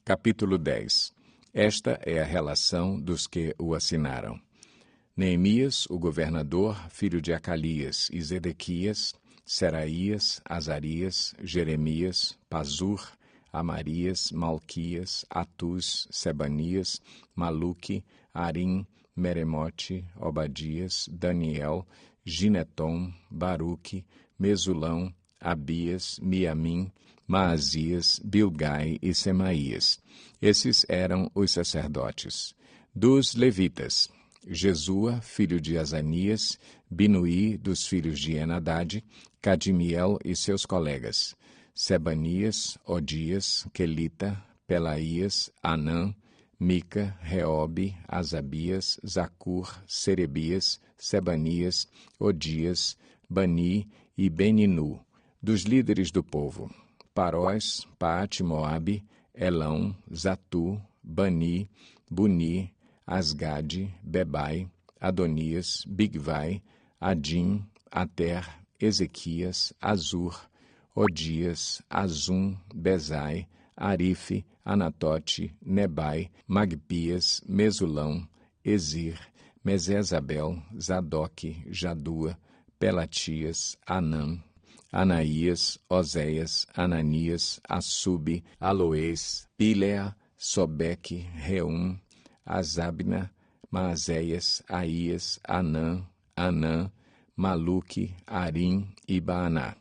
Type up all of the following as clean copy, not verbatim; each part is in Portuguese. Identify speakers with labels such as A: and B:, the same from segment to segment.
A: Capítulo 10. Esta é a relação dos que o assinaram. Neemias, o governador, filho de Acalias, e Zedequias, Seraías, Azarias, Jeremias, Pazur, Amarias, Malquias, Atuz, Sebanias, Maluque, Arim, Meremote, Obadias, Daniel, Ginetom, Baruque, Mesulão, Abias, Miamim, Maazias, Bilgai e Semaías. Esses eram os sacerdotes. Dos levitas: Jesua, filho de Azanias, Binuí, dos filhos de Enadade, Cadimiel e seus colegas, Sebanias, Odias, Quelita, Pelaías, Anã, Mica, Reobe, Asabias, Zacur, Serebias, Sebanias, Odias, Bani e Beninu. Dos líderes do povo: Parós, Paate-Moabe, Elão, Zatu, Bani, Buni, Asgade, Bebai, Adonias, Bigvai, Adim, Ater, Ezequias, Azur, Odias, Azum, Bezai, Arife, Anatote, Nebai, Magpias, Mesulão, Ezir, Mesezabel, Zadoque, Jadua, Pelatias, Anã, Anaías, Oséias, Ananias, Assube, Aloês, Pilea, Sobeque, Reum, Azabna, Maazéias, Aías, Anã, Maluque, Arim e Baaná.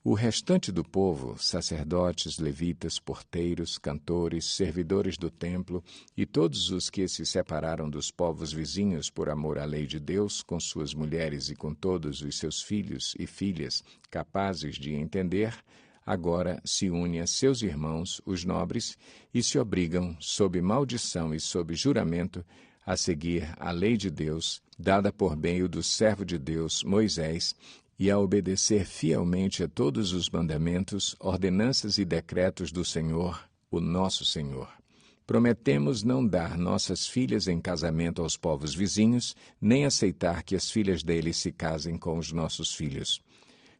A: O restante do povo, sacerdotes, levitas, porteiros, cantores, servidores do templo e todos os que se separaram dos povos vizinhos por amor à lei de Deus, com suas mulheres e com todos os seus filhos e filhas capazes de entender, agora se une a seus irmãos, os nobres, e se obrigam, sob maldição e sob juramento, a seguir a lei de Deus, dada por meio do servo de Deus, Moisés, e a obedecer fielmente a todos os mandamentos, ordenanças e decretos do Senhor, o nosso Senhor. Prometemos não dar nossas filhas em casamento aos povos vizinhos, nem aceitar que as filhas deles se casem com os nossos filhos.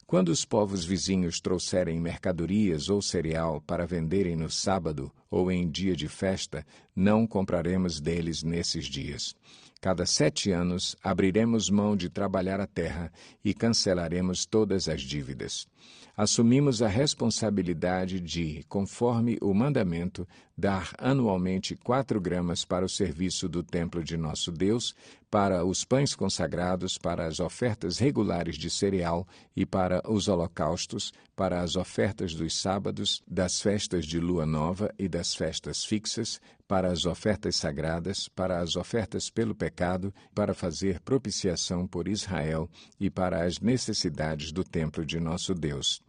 A: Quando os povos vizinhos trouxerem mercadorias ou cereal para venderem no sábado ou em dia de festa, não compraremos deles nesses dias. Cada 7 anos abriremos mão de trabalhar a terra e cancelaremos todas as dívidas. Assumimos a responsabilidade de, conforme o mandamento, dar anualmente 4 gramas para o serviço do templo de nosso Deus, para os pães consagrados, para as ofertas regulares de cereal e para os holocaustos, para as ofertas dos sábados, das festas de lua nova e das festas fixas, para as ofertas sagradas, para as ofertas pelo pecado, para fazer propiciação por Israel e para as necessidades do templo de nosso Deus.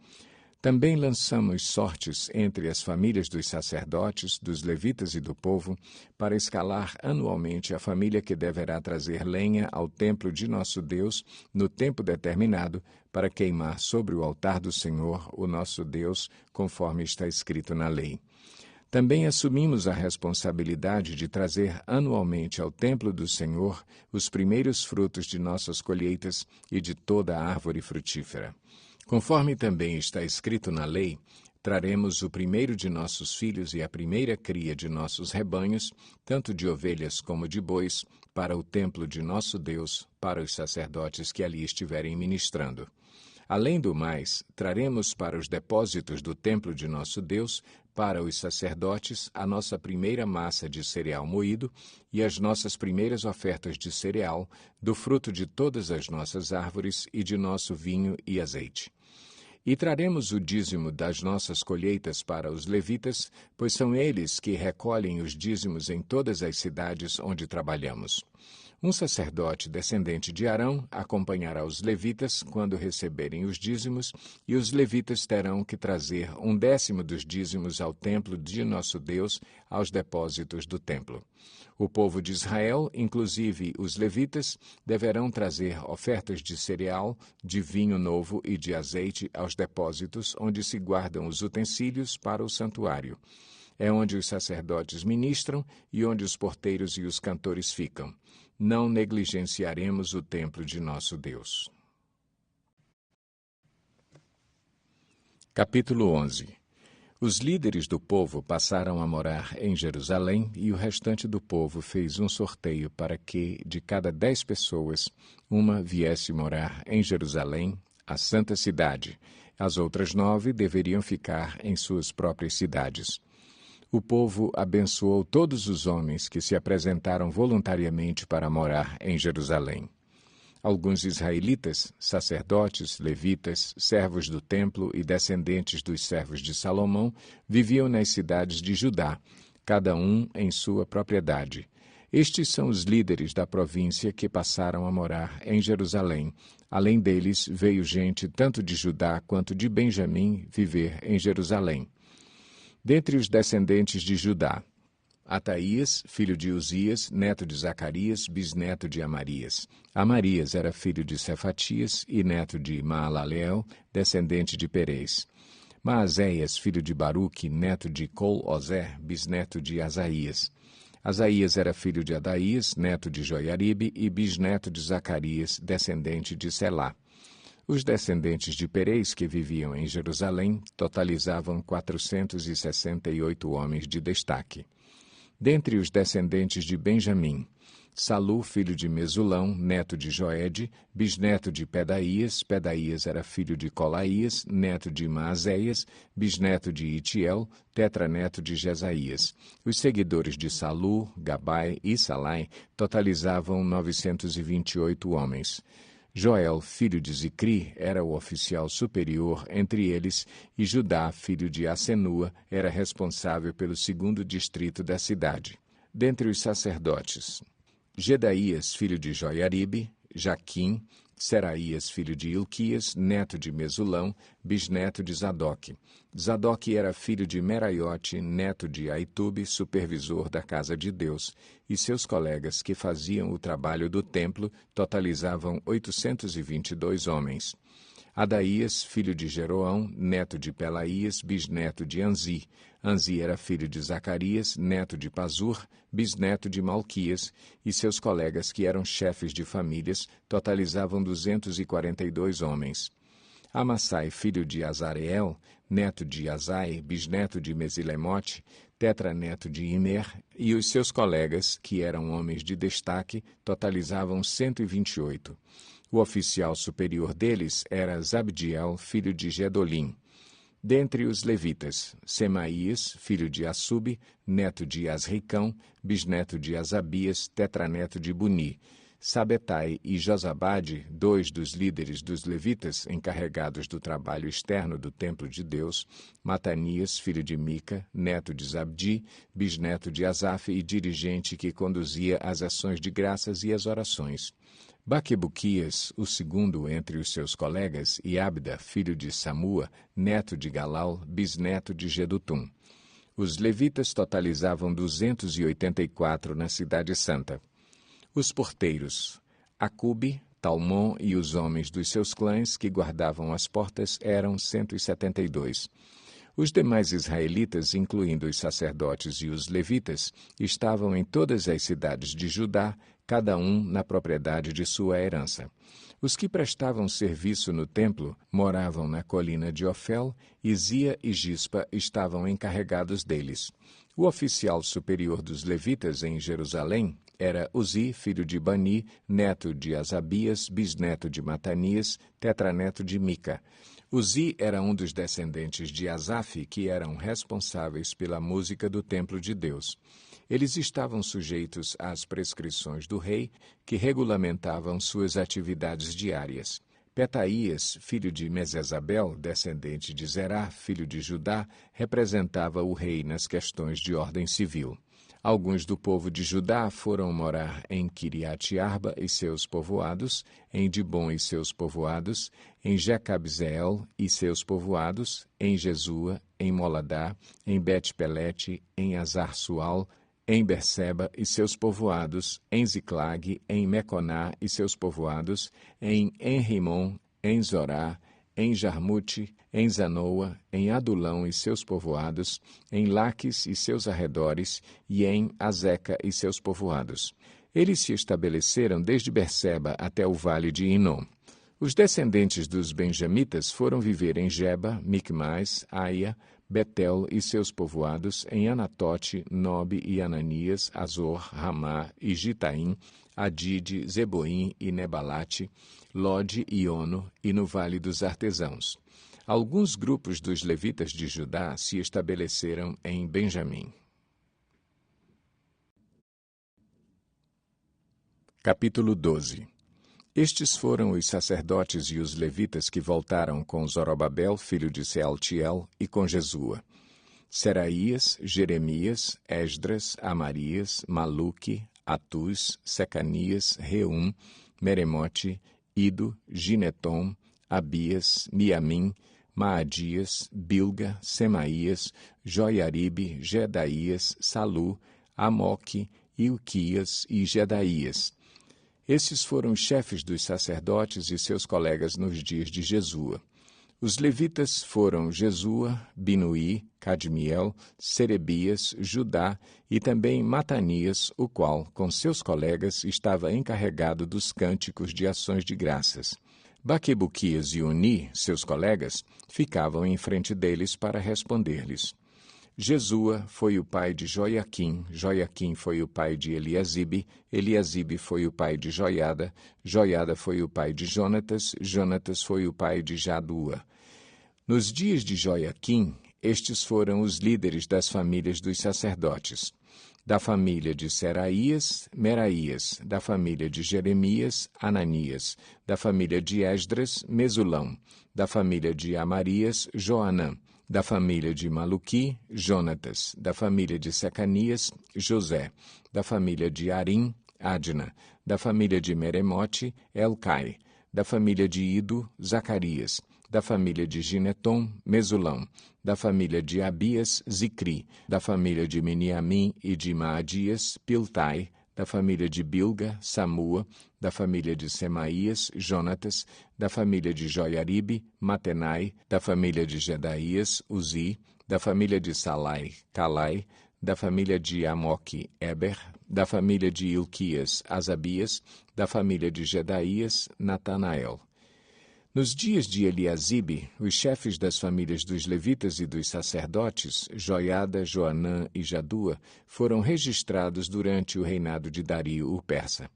A: Também lançamos sortes entre as famílias dos sacerdotes, dos levitas e do povo, para escalar anualmente a família que deverá trazer lenha ao templo de nosso Deus no tempo determinado, para queimar sobre o altar do Senhor, o nosso Deus, conforme está escrito na lei. Também assumimos a responsabilidade de trazer anualmente ao templo do Senhor os primeiros frutos de nossas colheitas e de toda a árvore frutífera. Conforme também está escrito na lei, traremos o primeiro de nossos filhos e a primeira cria de nossos rebanhos, tanto de ovelhas como de bois, para o templo de nosso Deus, para os sacerdotes que ali estiverem ministrando. Além do mais, traremos para os depósitos do templo de nosso Deus, para os sacerdotes, a nossa primeira massa de cereal moído e as nossas primeiras ofertas de cereal, do fruto de todas as nossas árvores e de nosso vinho e azeite. E traremos o dízimo das nossas colheitas para os levitas, pois são eles que recolhem os dízimos em todas as cidades onde trabalhamos. Um sacerdote descendente de Arão acompanhará os levitas quando receberem os dízimos, e os levitas terão que trazer 1/10 dos dízimos ao templo de nosso Deus, aos depósitos do templo. O povo de Israel, inclusive os levitas, deverão trazer ofertas de cereal, de vinho novo e de azeite aos depósitos onde se guardam os utensílios para o santuário. É onde os sacerdotes ministram e onde os porteiros e os cantores ficam. Não negligenciaremos o templo de nosso Deus. Capítulo 11. Os líderes do povo passaram a morar em Jerusalém e o restante do povo fez um sorteio para que, de cada 10 pessoas, uma viesse morar em Jerusalém, a santa cidade. As outras 9 deveriam ficar em suas próprias cidades. O povo abençoou todos os homens que se apresentaram voluntariamente para morar em Jerusalém. Alguns israelitas, sacerdotes, levitas, servos do templo e descendentes dos servos de Salomão, viviam nas cidades de Judá, cada um em sua propriedade. Estes são os líderes da província que passaram a morar em Jerusalém. Além deles, veio gente tanto de Judá quanto de Benjamim viver em Jerusalém. Dentre os descendentes de Judá, Ataías, filho de Uzias, neto de Zacarias, bisneto de Amarias. Amarias era filho de Cefatias e neto de Maalaleel, descendente de Perez. Maazéias, filho de Baruque, neto de Col-Ozer, bisneto de Asaías. Asaías era filho de Adaías, neto de Joiaribe e bisneto de Zacarias, descendente de Selá. Os descendentes de Perez que viviam em Jerusalém totalizavam 468 homens de destaque. Dentre os descendentes de Benjamim, Salu, filho de Mesulão, neto de Joede, bisneto de Pedaías. Pedaías era filho de Colaías, neto de Maazéias, bisneto de Itiel, tetraneto de Jesaías. Os seguidores de Salu, Gabai e Salai totalizavam 928 homens. Joel, filho de Zicri, era o oficial superior entre eles, e Judá, filho de Asenua, era responsável pelo 2º distrito da cidade. Dentre os sacerdotes, Gedaías, filho de Joiaribe, Jaquim, Seraías, filho de Ilquias, neto de Mesulão, bisneto de Zadoque. Zadoque era filho de Meraiote, neto de Aitube, supervisor da casa de Deus, e seus colegas que faziam o trabalho do templo totalizavam 822 homens. Adaías, filho de Jeroão, neto de Pelaías, bisneto de Anzi. Anzi era filho de Zacarias, neto de Pazur, bisneto de Malquias, e seus colegas que eram chefes de famílias totalizavam 242 homens. Amassai, filho de Azareel, neto de Azai, bisneto de Mesilemote, tetraneto de Imer, e os seus colegas, que eram homens de destaque, totalizavam 128. O oficial superior deles era Zabdiel, filho de Gedolim. Dentre os levitas, Semaías, filho de Assub, neto de Asricão, bisneto de Asabias, tetraneto de Buni. Sabetai e Josabade, 2 dos líderes dos levitas encarregados do trabalho externo do templo de Deus, Matanias, filho de Mica, neto de Zabdi, bisneto de Asaf e dirigente que conduzia as ações de graças e as orações. Baquebuquias, o 2º entre os seus colegas, e Abda, filho de Samua, neto de Galal, bisneto de Gedutum. Os levitas totalizavam 284 na cidade santa. Os porteiros, Acube, Talmon e os homens dos seus clãs que guardavam as portas eram 172. Os demais israelitas, incluindo os sacerdotes e os levitas, estavam em todas as cidades de Judá, cada um na propriedade de sua herança. Os que prestavam serviço no templo moravam na colina de Ofel, e Zia e Gispa estavam encarregados deles. O oficial superior dos levitas em Jerusalém era Uzi, filho de Bani, neto de Asabias, bisneto de Matanias, tetraneto de Mica. Uzi era um dos descendentes de Asaf que eram responsáveis pela música do templo de Deus. Eles estavam sujeitos às prescrições do rei, que regulamentavam suas atividades diárias. Petaías, filho de Mesesabel, descendente de Zerá, filho de Judá, representava o rei nas questões de ordem civil. Alguns do povo de Judá foram morar em Quiriate-Arba e seus povoados, em Dibom e seus povoados, em Jecabzeel e seus povoados, em Jesua, em Moladá, em Bet-Pelete, em Azar-Sual, em Berseba e seus povoados, em Ziclag, em Meconá e seus povoados, em Enrimon, em Zorá, em Jarmute, em Zanoa, em Adulão e seus povoados, em Laques e seus arredores, e em Azeca e seus povoados. Eles se estabeleceram desde Berseba até o vale de Inom. Os descendentes dos benjamitas foram viver em Geba, Micmais, Aia, Betel e seus povoados, em Anatote, Nobe e Ananias, Azor, Ramá e Gitaim, Adide, Zeboim e Nebalate, Lode e Ono, e no Vale dos Artesãos. Alguns grupos dos levitas de Judá se estabeleceram em Benjamim. Capítulo 12. Estes foram os sacerdotes e os levitas que voltaram com Zorobabel, filho de Sealtiel, e com Jesua: Seraías, Jeremias, Esdras, Amarias, Maluque, Atuz, Secanias, Reum, Meremote, Ido, Ginetom, Abias, Miamim, Maadias, Bilga, Semaías, Joiaribe, Jedaías, Salu, Amoque, Ilquias e Jedaías. Esses foram os chefes dos sacerdotes e seus colegas nos dias de Jesua. Os levitas foram Jesua, Binuí, Cadmiel, Serebias, Judá e também Matanias, o qual, com seus colegas, estava encarregado dos cânticos de ações de graças. Baquebuquias e Uni, seus colegas, ficavam em frente deles para responder-lhes. Jesua foi o pai de Joiaquim, Joiaquim foi o pai de Eliasibe, Eliasibe foi o pai de Joiada, Joiada foi o pai de Jonatas, Jonatas foi o pai de Jadua. Nos dias de Joiaquim, estes foram os líderes das famílias dos sacerdotes. Da família de Seraías, Meraías, da família de Jeremias, Ananias, da família de Esdras, Mesulão, da família de Amarias, Joanã, da família de Maluqui, Jonatas, da família de Secanias, José, da família de Arim, Adna, da família de Meremote, Elcai, da família de Ido, Zacarias, da família de Ginetom, Mesulão, da família de Abias, Zicri, da família de Miniamim e de Maadias, Piltai, da família de Bilga, Samua, da família de Semaías, Jonatas, da família de Joiaribe, Matenai, da família de Jedaías, Uzi, da família de Salai, Calai, da família de Amoque, Eber, da família de Ilquias, Asabias, da família de Jedaías, Natanael. Nos dias de Eliasibe, os chefes das famílias dos levitas e dos sacerdotes, Joiada, Joanã e Jadua, foram registrados durante o reinado de Dario o Persa.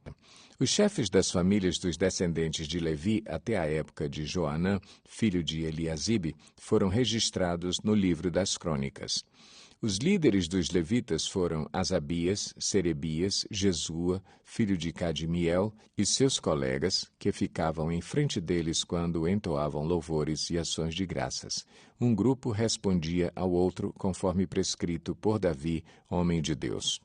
A: Os chefes das famílias dos descendentes de Levi até a época de Joanã, filho de Eliasibe, foram registrados no livro das Crônicas. Os líderes dos levitas foram Asabias, Serebias, Jesua, filho de Cadmiel, e seus colegas, que ficavam em frente deles quando entoavam louvores e ações de graças. Um grupo respondia ao outro conforme prescrito por Davi, homem de Deus.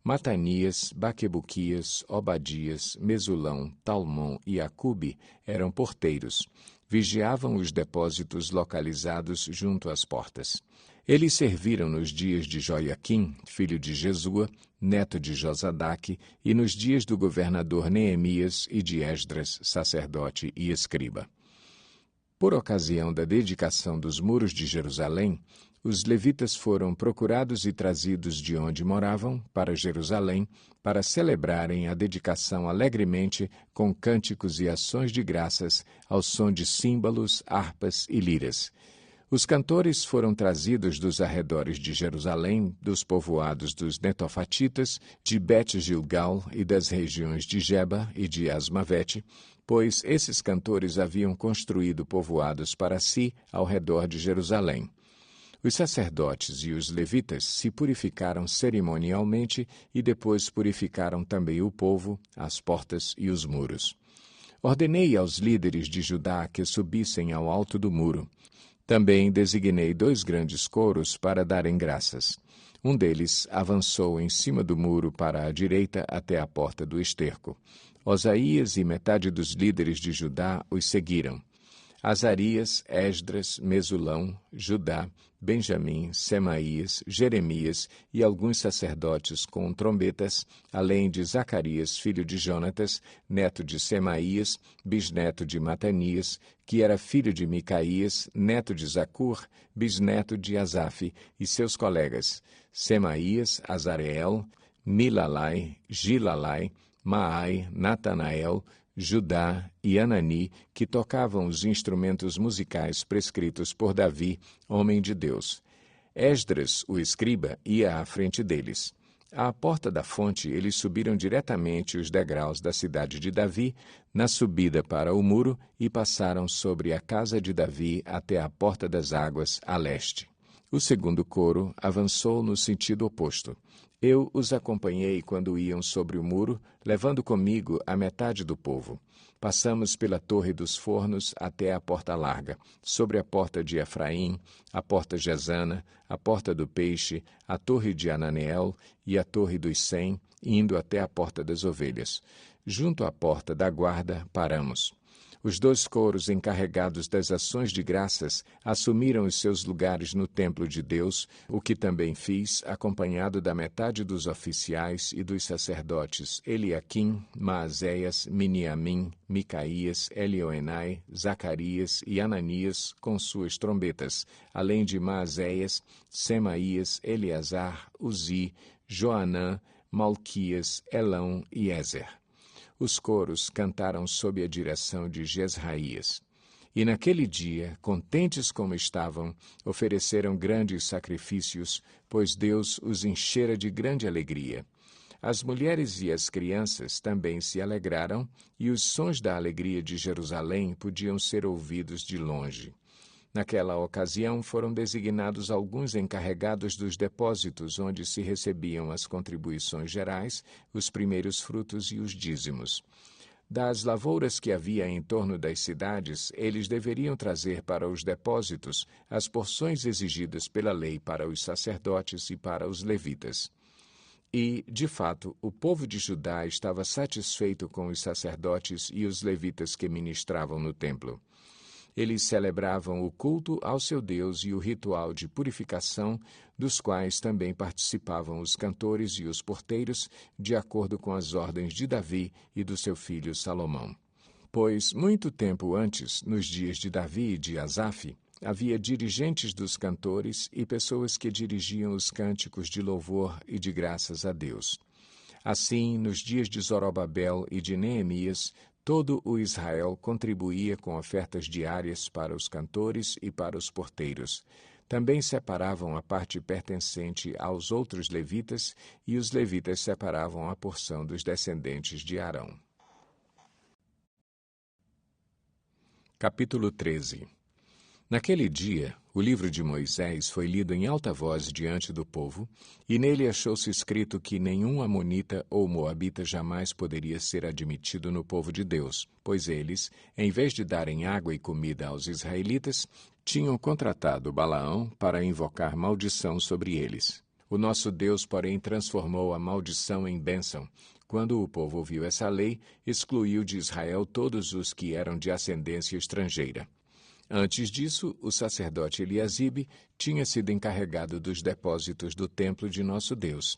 A: Matanias, Baquebuquias, Obadias, Mesulão, Talmon e Acube eram porteiros. Vigiavam os depósitos localizados junto às portas. Eles serviram nos dias de Joiaquim, filho de Jesua, neto de Josadaque, e nos dias do governador Neemias e de Esdras, sacerdote e escriba. Por ocasião da dedicação dos muros de Jerusalém, os levitas foram procurados e trazidos de onde moravam para Jerusalém para celebrarem a dedicação alegremente com cânticos e ações de graças ao som de símbolos, harpas e liras. Os cantores foram trazidos dos arredores de Jerusalém, dos povoados dos Netofatitas, de Bet-Gilgal e das regiões de Geba e de Asmavete, pois esses cantores haviam construído povoados para si ao redor de Jerusalém. Os sacerdotes e os levitas se purificaram cerimonialmente e depois purificaram também o povo, as portas e os muros. Ordenei aos líderes de Judá que subissem ao alto do muro. Também designei 2 grandes coros para darem graças. Um deles avançou em cima do muro para a direita até a porta do esterco. Osaías e metade dos líderes de Judá os seguiram. Azarias, Esdras, Mesulão, Judá, Benjamim, Semaías, Jeremias e alguns sacerdotes com trombetas, além de Zacarias, filho de Jonatas, neto de Semaías, bisneto de Matanias, que era filho de Micaías, neto de Zacur, bisneto de Asaf, e seus colegas, Semaías, Azareel, Milalai, Gilalai, Maai, Natanael, Judá e Anani, que tocavam os instrumentos musicais prescritos por Davi, homem de Deus. Esdras, o escriba, ia à frente deles. À porta da fonte, eles subiram diretamente os degraus da cidade de Davi, na subida para o muro, e passaram sobre a casa de Davi até a porta das águas, a leste. O segundo coro avançou no sentido oposto. Eu os acompanhei quando iam sobre o muro, levando comigo a metade do povo. Passamos pela Torre dos Fornos até a Porta Larga, sobre a Porta de Efraim, a Porta Gesana, a Porta do Peixe, a Torre de Ananeel e a Torre dos 100, indo até a Porta das Ovelhas. Junto à Porta da Guarda, paramos. Os 2 coros encarregados das ações de graças assumiram os seus lugares no templo de Deus, o que também fiz, acompanhado da metade dos oficiais e dos sacerdotes Eliaquim, Maazéias, Miniamim, Micaías, Elioenai, Zacarias e Ananias com suas trombetas, além de Maazéias, Semaías, Eleazar, Uzi, Joanã, Malquias, Elão e Ézer. Os coros cantaram sob a direção de Jesraías. E naquele dia, contentes como estavam, ofereceram grandes sacrifícios, pois Deus os enchera de grande alegria. As mulheres e as crianças também se alegraram, e os sons da alegria de Jerusalém podiam ser ouvidos de longe. Naquela ocasião foram designados alguns encarregados dos depósitos onde se recebiam as contribuições gerais, os primeiros frutos e os dízimos. Das lavouras que havia em torno das cidades, eles deveriam trazer para os depósitos as porções exigidas pela lei para os sacerdotes e para os levitas. E, de fato, o povo de Judá estava satisfeito com os sacerdotes e os levitas que ministravam no templo. Eles celebravam o culto ao seu Deus e o ritual de purificação, dos quais também participavam os cantores e os porteiros, de acordo com as ordens de Davi e do seu filho Salomão. Pois, muito tempo antes, nos dias de Davi e de Asaf, havia dirigentes dos cantores e pessoas que dirigiam os cânticos de louvor e de graças a Deus. Assim, nos dias de Zorobabel e de Neemias, todo o Israel contribuía com ofertas diárias para os cantores e para os porteiros. Também separavam a parte pertencente aos outros levitas, e os levitas separavam a porção dos descendentes de Arão. Capítulo 13. Naquele dia, o livro de Moisés foi lido em alta voz diante do povo, e nele achou-se escrito que nenhum amonita ou moabita jamais poderia ser admitido no povo de Deus, pois eles, em vez de darem água e comida aos israelitas, tinham contratado Balaão para invocar maldição sobre eles. O nosso Deus, porém, transformou a maldição em bênção. Quando o povo ouviu essa lei, excluiu de Israel todos os que eram de ascendência estrangeira. Antes disso, o sacerdote Eliasibe tinha sido encarregado dos depósitos do templo de nosso Deus.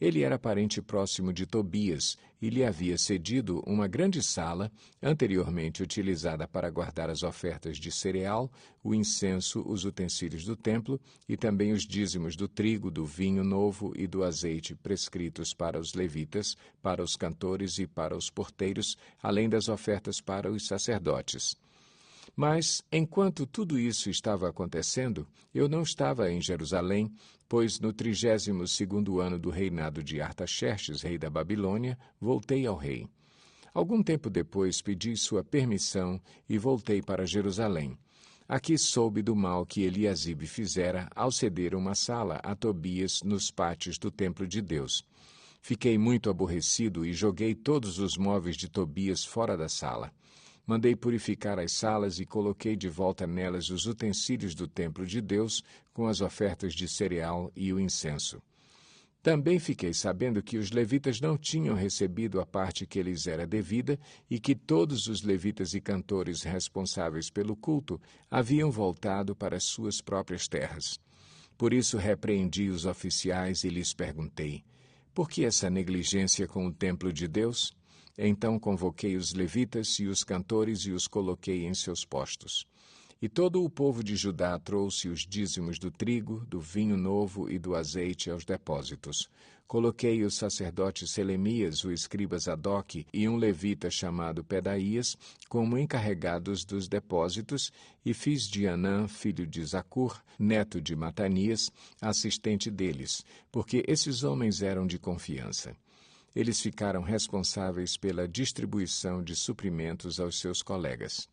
A: Ele era parente próximo de Tobias e lhe havia cedido uma grande sala, anteriormente utilizada para guardar as ofertas de cereal, o incenso, os utensílios do templo e também os dízimos do trigo, do vinho novo e do azeite prescritos para os levitas, para os cantores e para os porteiros, além das ofertas para os sacerdotes. Mas, enquanto tudo isso estava acontecendo, eu não estava em Jerusalém, pois no 32º ano do reinado de Artaxerxes, rei da Babilônia, voltei ao rei. Algum tempo depois pedi sua permissão e voltei para Jerusalém. Aqui soube do mal que Eliasibe fizera ao ceder uma sala a Tobias nos pátios do templo de Deus. Fiquei muito aborrecido e joguei todos os móveis de Tobias fora da sala. Mandei purificar as salas e coloquei de volta nelas os utensílios do templo de Deus, com as ofertas de cereal e o incenso. Também fiquei sabendo que os levitas não tinham recebido a parte que lhes era devida e que todos os levitas e cantores responsáveis pelo culto haviam voltado para as suas próprias terras. Por isso repreendi os oficiais e lhes perguntei: por que essa negligência com o templo de Deus? Então convoquei os levitas e os cantores e os coloquei em seus postos. E todo o povo de Judá trouxe os dízimos do trigo, do vinho novo e do azeite aos depósitos. Coloquei o sacerdote Selemias, o escriba Zadok e um levita chamado Pedaías como encarregados dos depósitos, e fiz de Anã, filho de Zacur, neto de Matanias, assistente deles, porque esses homens eram de confiança. Eles ficaram responsáveis pela distribuição de suprimentos aos seus colegas.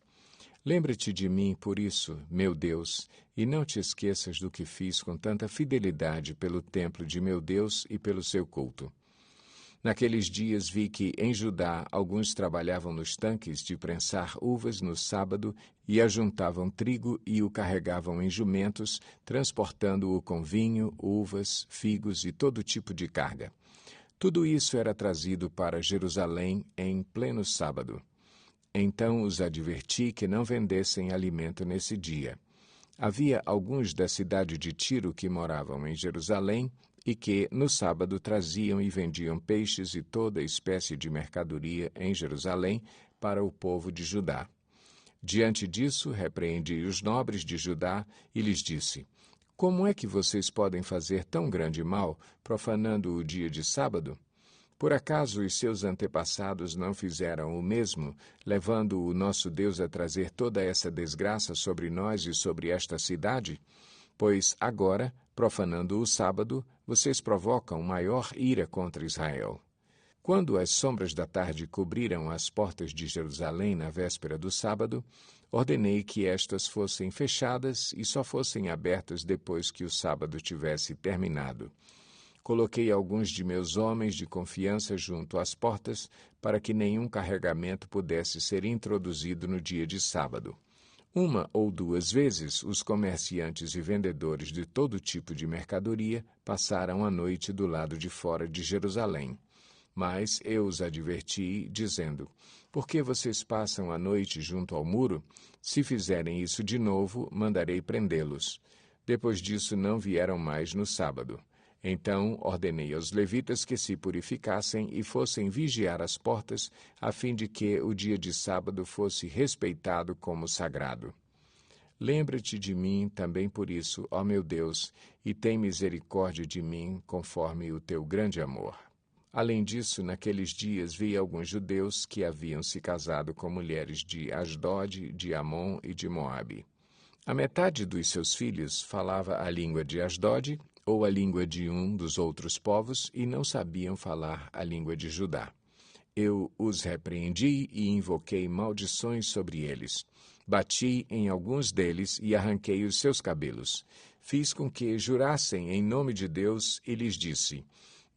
A: Lembra-te de mim, por isso, meu Deus, e não te esqueças do que fiz com tanta fidelidade pelo templo de meu Deus e pelo seu culto. Naqueles dias vi que, em Judá, alguns trabalhavam nos tanques de prensar uvas no sábado e ajuntavam trigo e o carregavam em jumentos, transportando-o com vinho, uvas, figos e todo tipo de carga. Tudo isso era trazido para Jerusalém em pleno sábado. Então os adverti que não vendessem alimento nesse dia. Havia alguns da cidade de Tiro que moravam em Jerusalém e que, no sábado, traziam e vendiam peixes e toda espécie de mercadoria em Jerusalém para o povo de Judá. Diante disso, repreendi os nobres de Judá e lhes disse: Como é que vocês podem fazer tão grande mal, profanando o dia de sábado? Por acaso os seus antepassados não fizeram o mesmo, levando o nosso Deus a trazer toda essa desgraça sobre nós e sobre esta cidade? Pois agora, profanando o sábado, vocês provocam maior ira contra Israel. Quando as sombras da tarde cobriram as portas de Jerusalém na véspera do sábado, ordenei que estas fossem fechadas e só fossem abertas depois que o sábado tivesse terminado. Coloquei alguns de meus homens de confiança junto às portas para que nenhum carregamento pudesse ser introduzido no dia de sábado. Uma ou duas vezes, os comerciantes e vendedores de todo tipo de mercadoria passaram a noite do lado de fora de Jerusalém. Mas eu os adverti, dizendo: Por que vocês passam a noite junto ao muro? Se fizerem isso de novo, mandarei prendê-los. Depois disso, não vieram mais no sábado. Então ordenei aos levitas que se purificassem e fossem vigiar as portas, a fim de que o dia de sábado fosse respeitado como sagrado. Lembra-te de mim também por isso, ó meu Deus, e tem misericórdia de mim, conforme o teu grande amor. Além disso, naqueles dias vi alguns judeus que haviam se casado com mulheres de Asdod, de Amon e de Moabe. A metade dos seus filhos falava a língua de Asdod ou a língua de um dos outros povos e não sabiam falar a língua de Judá. Eu os repreendi e invoquei maldições sobre eles. Bati em alguns deles e arranquei os seus cabelos. Fiz com que jurassem em nome de Deus e lhes disse: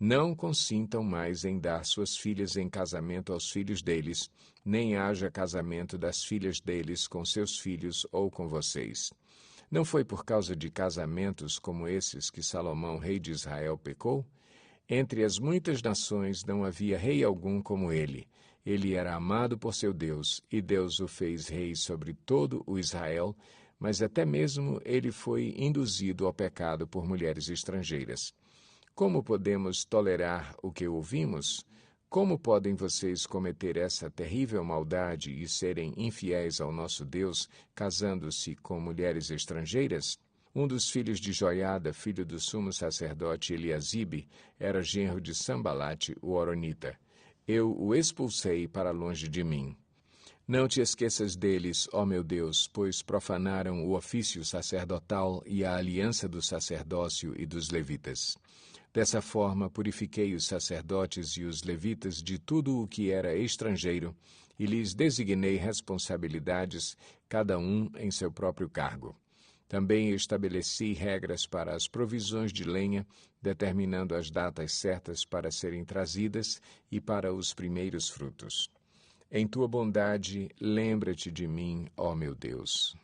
A: Não consintam mais em dar suas filhas em casamento aos filhos deles, nem haja casamento das filhas deles com seus filhos ou com vocês. Não foi por causa de casamentos como esses que Salomão, rei de Israel, pecou? Entre as muitas nações não havia rei algum como ele. Ele era amado por seu Deus, e Deus o fez rei sobre todo o Israel, mas até mesmo ele foi induzido ao pecado por mulheres estrangeiras. Como podemos tolerar o que ouvimos? Como podem vocês cometer essa terrível maldade e serem infiéis ao nosso Deus, casando-se com mulheres estrangeiras? Um dos filhos de Joiada, filho do sumo sacerdote Eliasibe, era genro de Sambalate, o horonita. Eu o expulsei para longe de mim. Não te esqueças deles, ó meu Deus, pois profanaram o ofício sacerdotal e a aliança do sacerdócio e dos levitas. Dessa forma, purifiquei os sacerdotes e os levitas de tudo o que era estrangeiro e lhes designei responsabilidades, cada um em seu próprio cargo. Também estabeleci regras para as provisões de lenha, determinando as datas certas para serem trazidas e para os primeiros frutos. Em tua bondade, lembra-te de mim, ó meu Deus.